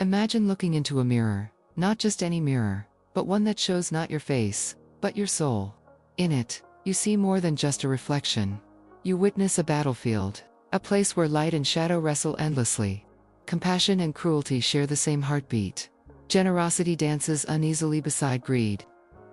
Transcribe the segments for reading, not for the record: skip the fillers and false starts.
Imagine looking into a mirror, not just any mirror, but one that shows not your face, but your soul. In it, you see more than just a reflection. You witness a battlefield, a place where light and shadow wrestle endlessly. Compassion and cruelty share the same heartbeat. Generosity dances uneasily beside greed.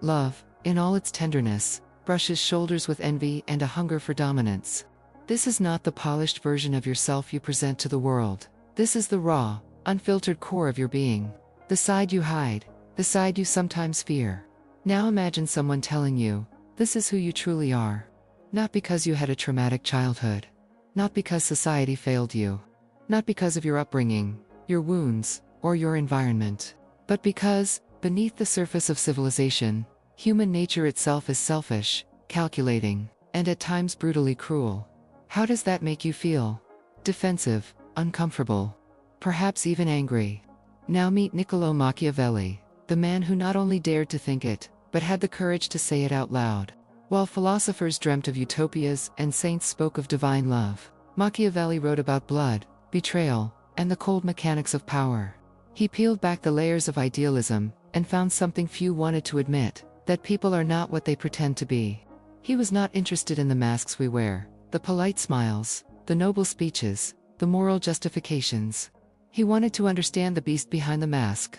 Love, in all its tenderness, brushes shoulders with envy and a hunger for dominance. This is not the polished version of yourself you present to the world. This is the raw, unfiltered core of your being. The side you hide, the side you sometimes fear. Now imagine someone telling you, this is who you truly are. Not because you had a traumatic childhood. Not because society failed you. Not because of your upbringing, your wounds, or your environment. But because, beneath the surface of civilization, human nature itself is selfish, calculating, and at times brutally cruel. How does that make you feel? Defensive, uncomfortable, perhaps even angry. Now meet Niccolò Machiavelli, the man who not only dared to think it, but had the courage to say it out loud. While philosophers dreamt of utopias and saints spoke of divine love, Machiavelli wrote about blood, betrayal, and the cold mechanics of power. He peeled back the layers of idealism and found something few wanted to admit, that people are not what they pretend to be. He was not interested in the masks we wear, the polite smiles, the noble speeches, the moral justifications. He wanted to understand the beast behind the mask.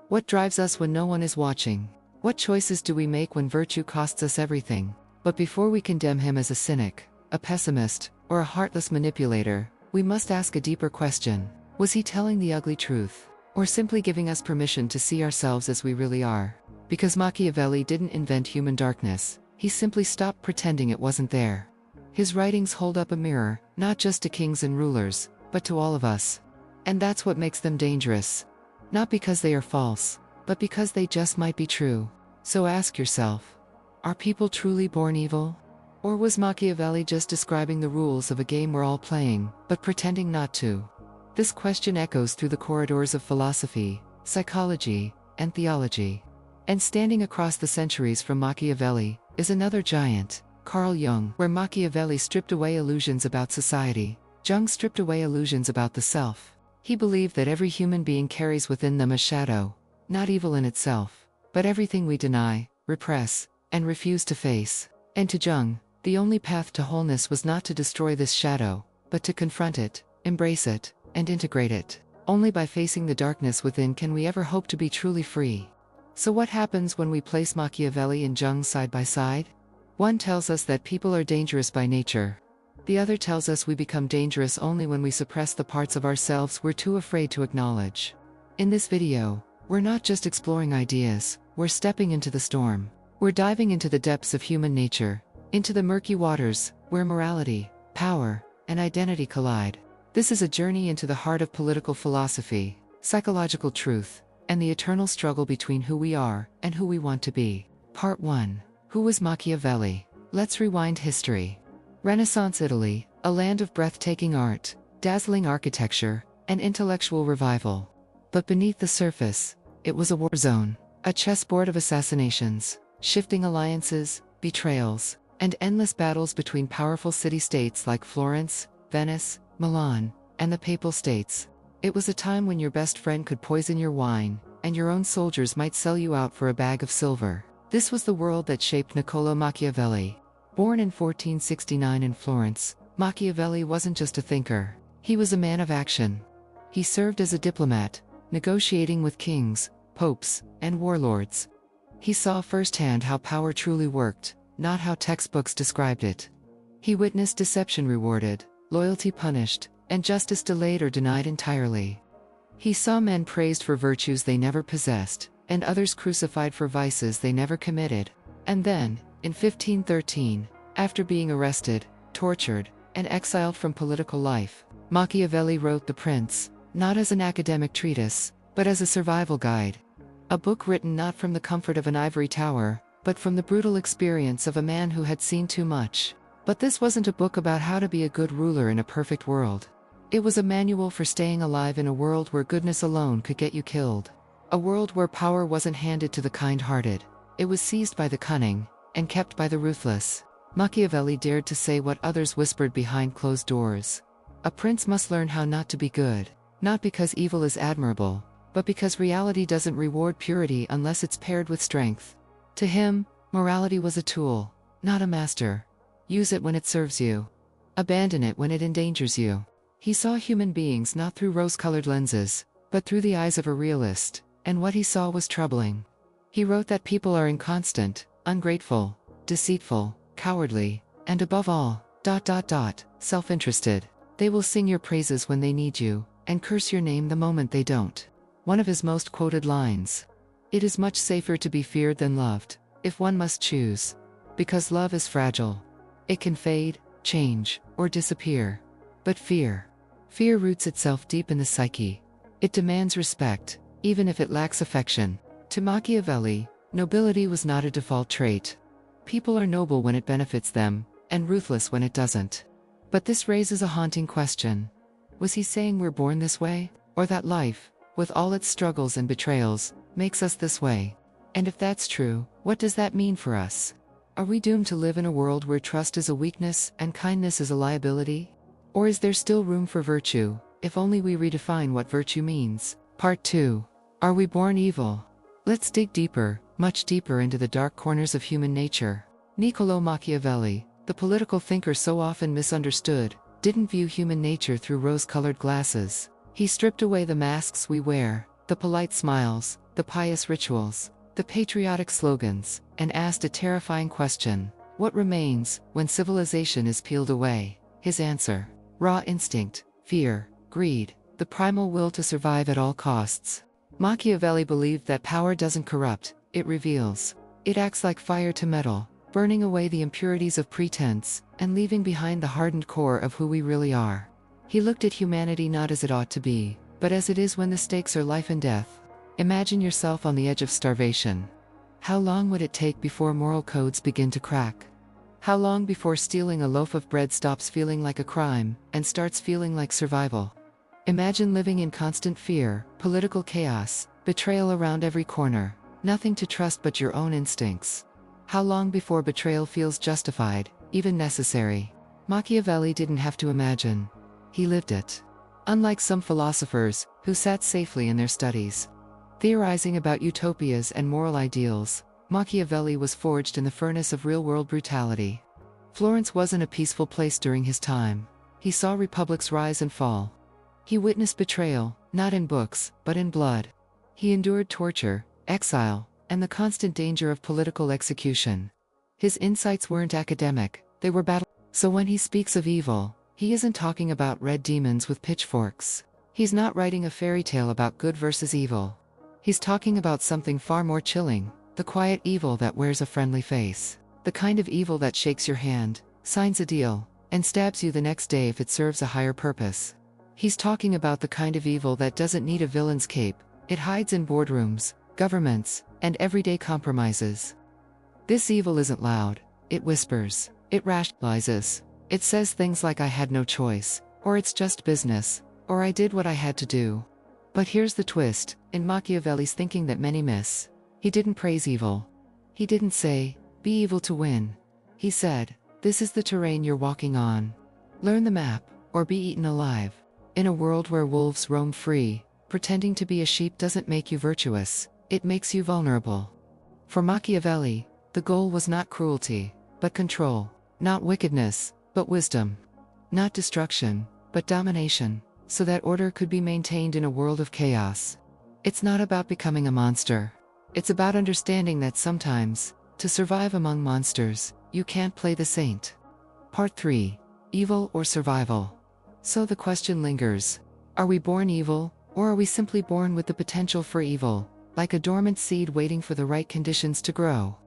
What drives us when no one is watching? What choices do we make when virtue costs us everything? But before we condemn him as a cynic, a pessimist, or a heartless manipulator, we must ask a deeper question. Was he telling the ugly truth, or simply giving us permission to see ourselves as we really are? Because Machiavelli didn't invent human darkness, he simply stopped pretending it wasn't there. His writings hold up a mirror, not just to kings and rulers, but to all of us. And that's what makes them dangerous. Not because they are false, but because they just might be true. So ask yourself, are people truly born evil? Or was Machiavelli just describing the rules of a game we're all playing, but pretending not to? This question echoes through the corridors of philosophy, psychology, and theology. And standing across the centuries from Machiavelli is another giant, Carl Jung. Where Machiavelli stripped away illusions about society, Jung stripped away illusions about the self. He believed that every human being carries within them a shadow, not evil in itself, but everything we deny, repress, and refuse to face. And to Jung, the only path to wholeness was not to destroy this shadow, but to confront it, embrace it, and integrate it. Only by facing the darkness within can we ever hope to be truly free. So what happens when we place Machiavelli and Jung side by side? One tells us that people are dangerous by nature. The other tells us we become dangerous only when we suppress the parts of ourselves we're too afraid to acknowledge. In this video, we're not just exploring ideas, we're stepping into the storm. We're diving into the depths of human nature, into the murky waters, where morality, power, and identity collide. This is a journey into the heart of political philosophy, psychological truth, and the eternal struggle between who we are and who we want to be. Part 1. Who was Machiavelli? Let's rewind history. Renaissance Italy, a land of breathtaking art, dazzling architecture, and intellectual revival. But beneath the surface, it was a war zone, a chessboard of assassinations, shifting alliances, betrayals, and endless battles between powerful city-states like Florence, Venice, Milan, and the Papal States. It was a time when your best friend could poison your wine, and your own soldiers might sell you out for a bag of silver. This was the world that shaped Niccolò Machiavelli. Born in 1469 in Florence, Machiavelli wasn't just a thinker. He was a man of action. He served as a diplomat, negotiating with kings, popes, and warlords. He saw firsthand how power truly worked, not how textbooks described it. He witnessed deception rewarded, loyalty punished, and justice delayed or denied entirely. He saw men praised for virtues they never possessed, and others crucified for vices they never committed. And then, in 1513, after being arrested, tortured, and exiled from political life, Machiavelli wrote The Prince, not as an academic treatise, but as a survival guide. A book written not from the comfort of an ivory tower, but from the brutal experience of a man who had seen too much. But this wasn't a book about how to be a good ruler in a perfect world. It was a manual for staying alive in a world where goodness alone could get you killed. A world where power wasn't handed to the kind-hearted. It was seized by the cunning, and kept by the ruthless. Machiavelli dared to say what others whispered behind closed doors. A prince must learn how not to be good, not because evil is admirable, but because reality doesn't reward purity unless it's paired with strength. To him, morality was a tool, not a master. Use it when it serves you. Abandon it when it endangers you. He saw human beings not through rose-colored lenses, but through the eyes of a realist, and what he saw was troubling. He wrote that people are inconstant, ungrateful, deceitful, cowardly, and above all, self-interested. They will sing your praises when they need you, and curse your name the moment they don't. One of his most quoted lines. It is much safer to be feared than loved, if one must choose. Because love is fragile. It can fade, change, or disappear. But fear roots itself deep in the psyche. It demands respect, even if it lacks affection. To Machiavelli, nobility was not a default trait. People are noble when it benefits them, and ruthless when it doesn't. But this raises a haunting question. Was he saying we're born this way, or that life, with all its struggles and betrayals, makes us this way? And if that's true, what does that mean for us? Are we doomed to live in a world where trust is a weakness and kindness is a liability? Or is there still room for virtue, if only we redefine what virtue means? Part 2. Are we born evil? Let's dig deeper, much deeper into the dark corners of human nature. Niccolò Machiavelli, the political thinker so often misunderstood, didn't view human nature through rose-colored glasses. He stripped away the masks we wear, the polite smiles, the pious rituals, the patriotic slogans, and asked a terrifying question. What remains when civilization is peeled away? His answer: raw instinct, fear, greed, the primal will to survive at all costs. Machiavelli believed that power doesn't corrupt, it reveals. It acts like fire to metal, burning away the impurities of pretense, and leaving behind the hardened core of who we really are. He looked at humanity not as it ought to be, but as it is when the stakes are life and death. Imagine yourself on the edge of starvation. How long would it take before moral codes begin to crack? How long before stealing a loaf of bread stops feeling like a crime, and starts feeling like survival? Imagine living in constant fear, political chaos, betrayal around every corner, nothing to trust but your own instincts. How long before betrayal feels justified, even necessary? Machiavelli didn't have to imagine. He lived it. Unlike some philosophers, who sat safely in their studies, theorizing about utopias and moral ideals, Machiavelli was forged in the furnace of real-world brutality. Florence wasn't a peaceful place during his time. He saw republics rise and fall. He witnessed betrayal, not in books, but in blood. He endured torture, exile, and the constant danger of political execution. His insights weren't academic, they were battle. So when he speaks of evil, he isn't talking about red demons with pitchforks. He's not writing a fairy tale about good versus evil. He's talking about something far more chilling, the quiet evil that wears a friendly face. The kind of evil that shakes your hand, signs a deal, and stabs you the next day if it serves a higher purpose. He's talking about the kind of evil that doesn't need a villain's cape. It hides in boardrooms, governments, and everyday compromises. This evil isn't loud, it whispers, it rationalizes. It says things like I had no choice, or it's just business, or I did what I had to do. But here's the twist, in Machiavelli's thinking that many miss. He didn't praise evil. He didn't say, be evil to win. He said, this is the terrain you're walking on. Learn the map, or be eaten alive. In a world where wolves roam free, pretending to be a sheep doesn't make you virtuous, it makes you vulnerable. For Machiavelli, the goal was not cruelty, but control. Not wickedness, but wisdom. Not destruction, but domination, so that order could be maintained in a world of chaos. It's not about becoming a monster. It's about understanding that sometimes, to survive among monsters, you can't play the saint. Part 3. Evil or survival? So the question lingers. Are we born evil, or are we simply born with the potential for evil, like a dormant seed waiting for the right conditions to grow?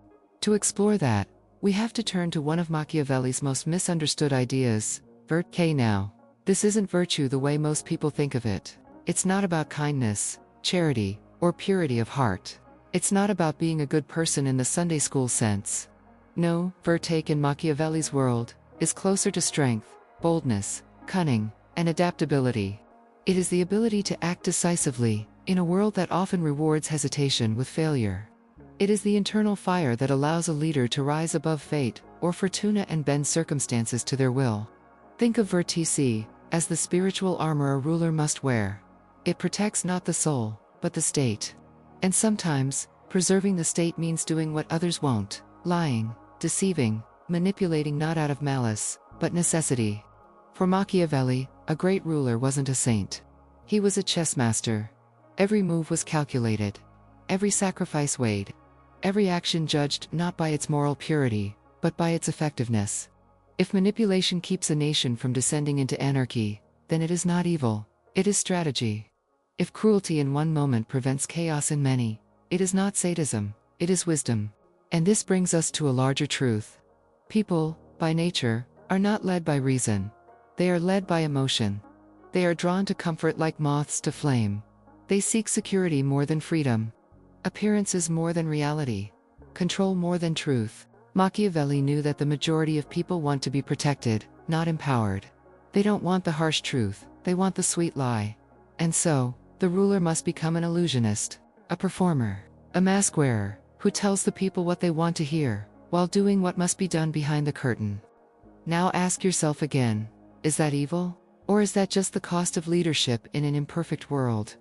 To explore that, we have to turn to one of Machiavelli's most misunderstood ideas, virtù. Now, this isn't virtue the way most people think of it. It's not about kindness, charity, or purity of heart. It's not about being a good person in the Sunday school sense. No, virtù in Machiavelli's world is closer to strength, boldness, cunning, and adaptability. It is the ability to act decisively, in a world that often rewards hesitation with failure. It is the internal fire that allows a leader to rise above fate, or fortuna, and bend circumstances to their will. Think of virtù as the spiritual armor a ruler must wear. It protects not the soul, but the state. And sometimes, preserving the state means doing what others won't, lying, deceiving, manipulating not out of malice, but necessity. For Machiavelli, a great ruler wasn't a saint. He was a chess master. Every move was calculated. Every sacrifice weighed. Every action judged not by its moral purity, but by its effectiveness. If manipulation keeps a nation from descending into anarchy, then it is not evil, it is strategy. If cruelty in one moment prevents chaos in many, it is not sadism, it is wisdom. And this brings us to a larger truth. People, by nature, are not led by reason. They are led by emotion. They are drawn to comfort like moths to flame. They seek security more than freedom. Appearances more than reality. Control more than truth. Machiavelli knew that the majority of people want to be protected, not empowered. They don't want the harsh truth, they want the sweet lie. And so, the ruler must become an illusionist, a performer, a mask wearer, who tells the people what they want to hear, while doing what must be done behind the curtain. Now ask yourself again, is that evil? Or is that just the cost of leadership in an imperfect world?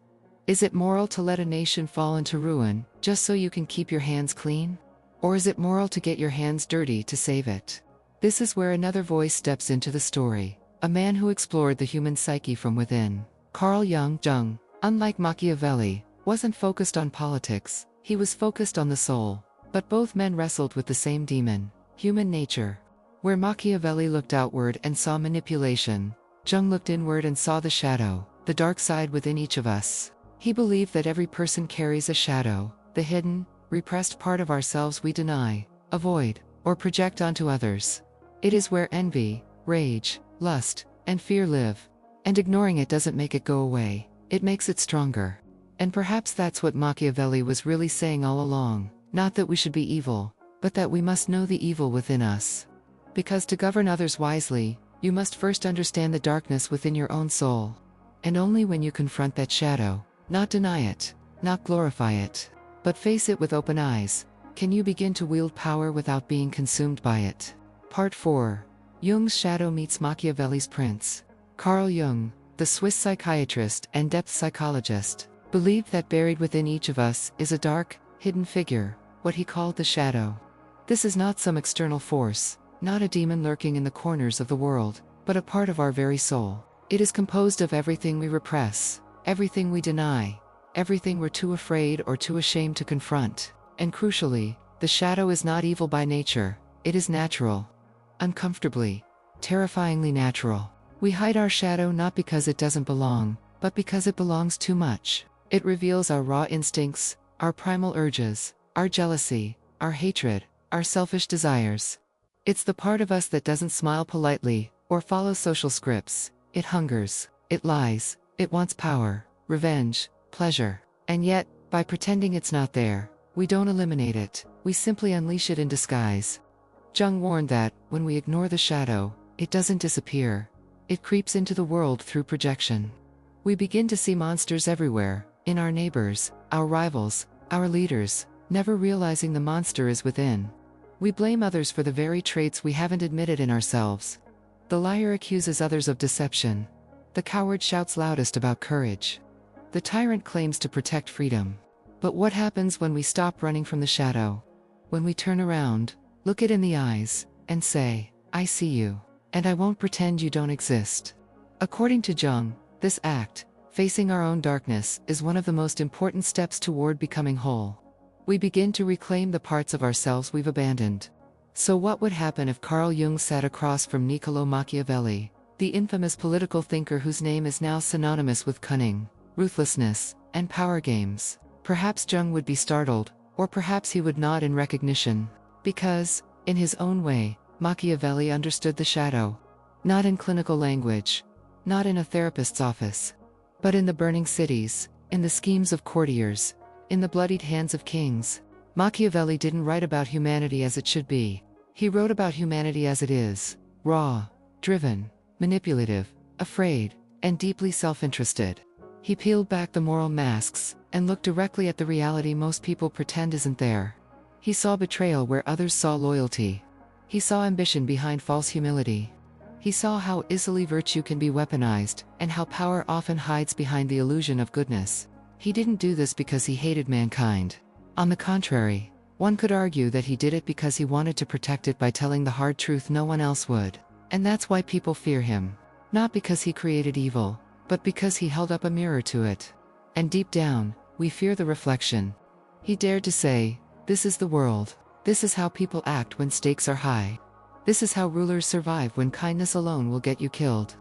Is it moral to let a nation fall into ruin, just so you can keep your hands clean? Or is it moral to get your hands dirty to save it? This is where another voice steps into the story, a man who explored the human psyche from within. Carl Jung, unlike Machiavelli, wasn't focused on politics, he was focused on the soul. But both men wrestled with the same demon, human nature. Where Machiavelli looked outward and saw manipulation, Jung looked inward and saw the shadow, the dark side within each of us. He believed that every person carries a shadow, the hidden, repressed part of ourselves we deny, avoid, or project onto others. It is where envy, rage, lust, and fear live. And ignoring it doesn't make it go away, it makes it stronger. And perhaps that's what Machiavelli was really saying all along, not that we should be evil, but that we must know the evil within us. Because to govern others wisely, you must first understand the darkness within your own soul. And only when you confront that shadow, not deny it, not glorify it, but face it with open eyes, can you begin to wield power without being consumed by it. Part 4. Jung's Shadow meets Machiavelli's Prince. Carl Jung, the Swiss psychiatrist and depth psychologist, believed that buried within each of us is a dark, hidden figure, what he called the shadow. This is not some external force, not a demon lurking in the corners of the world, but a part of our very soul. It is composed of everything we repress, everything we deny, everything we're too afraid or too ashamed to confront. And crucially, the shadow is not evil by nature, it is natural. Uncomfortably, terrifyingly natural. We hide our shadow not because it doesn't belong, but because it belongs too much. It reveals our raw instincts, our primal urges, our jealousy, our hatred, our selfish desires. It's the part of us that doesn't smile politely, or follow social scripts. It hungers, it lies, it wants power, revenge, pleasure. And yet, by pretending it's not there, we don't eliminate it, we simply unleash it in disguise. Jung warned that, when we ignore the shadow, it doesn't disappear. It creeps into the world through projection. We begin to see monsters everywhere, in our neighbors, our rivals, our leaders, never realizing the monster is within. We blame others for the very traits we haven't admitted in ourselves. The liar accuses others of deception. The coward shouts loudest about courage. The tyrant claims to protect freedom. But what happens when we stop running from the shadow? When we turn around, look it in the eyes, and say, I see you, and I won't pretend you don't exist. According to Jung, this act, facing our own darkness, is one of the most important steps toward becoming whole. We begin to reclaim the parts of ourselves we've abandoned. So what would happen if Carl Jung sat across from Niccolò Machiavelli, the infamous political thinker whose name is now synonymous with cunning, ruthlessness, and power games? Perhaps Jung would be startled, or perhaps he would nod in recognition. Because, in his own way, Machiavelli understood the shadow. Not in clinical language, not in a therapist's office, but in the burning cities, in the schemes of courtiers, in the bloodied hands of kings. Machiavelli didn't write about humanity as it should be. He wrote about humanity as it is, raw, driven, manipulative, afraid, and deeply self-interested. He peeled back the moral masks, and looked directly at the reality most people pretend isn't there. He saw betrayal where others saw loyalty. He saw ambition behind false humility. He saw how easily virtue can be weaponized, and how power often hides behind the illusion of goodness. He didn't do this because he hated mankind. On the contrary, one could argue that he did it because he wanted to protect it by telling the hard truth no one else would. And that's why people fear him. Not because he created evil, but because he held up a mirror to it. And deep down, we fear the reflection. He dared to say, "This is the world. This is how people act when stakes are high. This is how rulers survive when kindness alone will get you killed."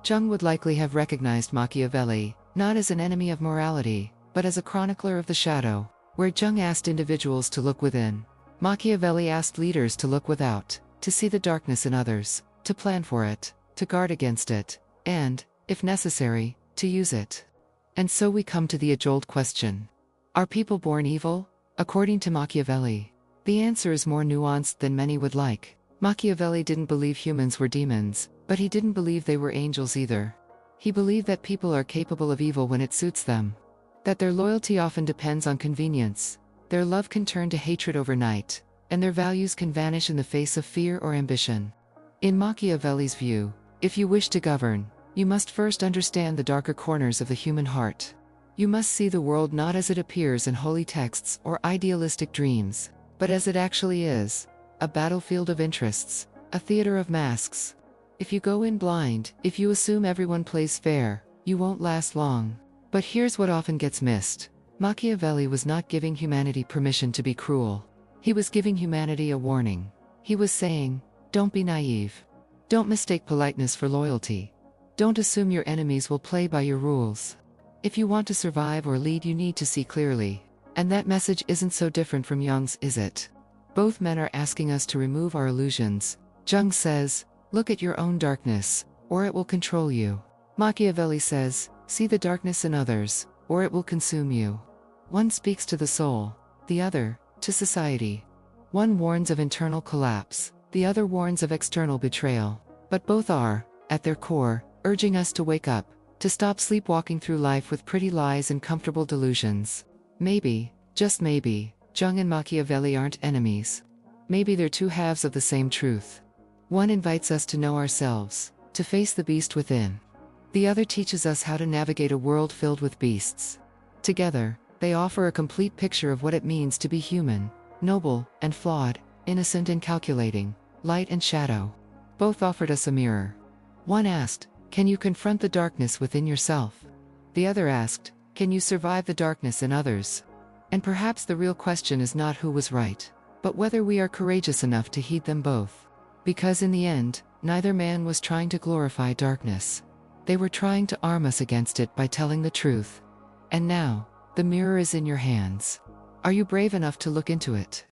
Jung would likely have recognized Machiavelli, not as an enemy of morality, but as a chronicler of the shadow. Where Jung asked individuals to look within, Machiavelli asked leaders to look without, to see the darkness in others, to plan for it, to guard against it, and, if necessary, to use it. And so we come to the age-old question. Are people born evil? According to Machiavelli, the answer is more nuanced than many would like. Machiavelli didn't believe humans were demons, but he didn't believe they were angels either. He believed that people are capable of evil when it suits them. That their loyalty often depends on convenience, their love can turn to hatred overnight, and their values can vanish in the face of fear or ambition. In Machiavelli's view, if you wish to govern, you must first understand the darker corners of the human heart. You must see the world not as it appears in holy texts or idealistic dreams, but as it actually is, a battlefield of interests, a theater of masks. If you go in blind, if you assume everyone plays fair, you won't last long. But here's what often gets missed. Machiavelli was not giving humanity permission to be cruel. He was giving humanity a warning. He was saying, don't be naive. Don't mistake politeness for loyalty. Don't assume your enemies will play by your rules. If you want to survive or lead, you need to see clearly. And that message isn't so different from Jung's, is it? Both men are asking us to remove our illusions. Jung says, look at your own darkness, or it will control you. Machiavelli says, see the darkness in others, or it will consume you. One speaks to the soul, the other, to society. One warns of internal collapse, the other warns of external betrayal. But both are, at their core, urging us to wake up, to stop sleepwalking through life with pretty lies and comfortable delusions. Maybe, just maybe, Jung and Machiavelli aren't enemies. Maybe they're two halves of the same truth. One invites us to know ourselves, to face the beast within. The other teaches us how to navigate a world filled with beasts. Together, they offer a complete picture of what it means to be human, noble and flawed, innocent and calculating, light and shadow. Both offered us a mirror. One asked, can you confront the darkness within yourself? The other asked, can you survive the darkness in others? And perhaps the real question is not who was right, but whether we are courageous enough to heed them both. Because in the end, neither man was trying to glorify darkness. They were trying to arm us against it by telling the truth. And now, the mirror is in your hands. Are you brave enough to look into it?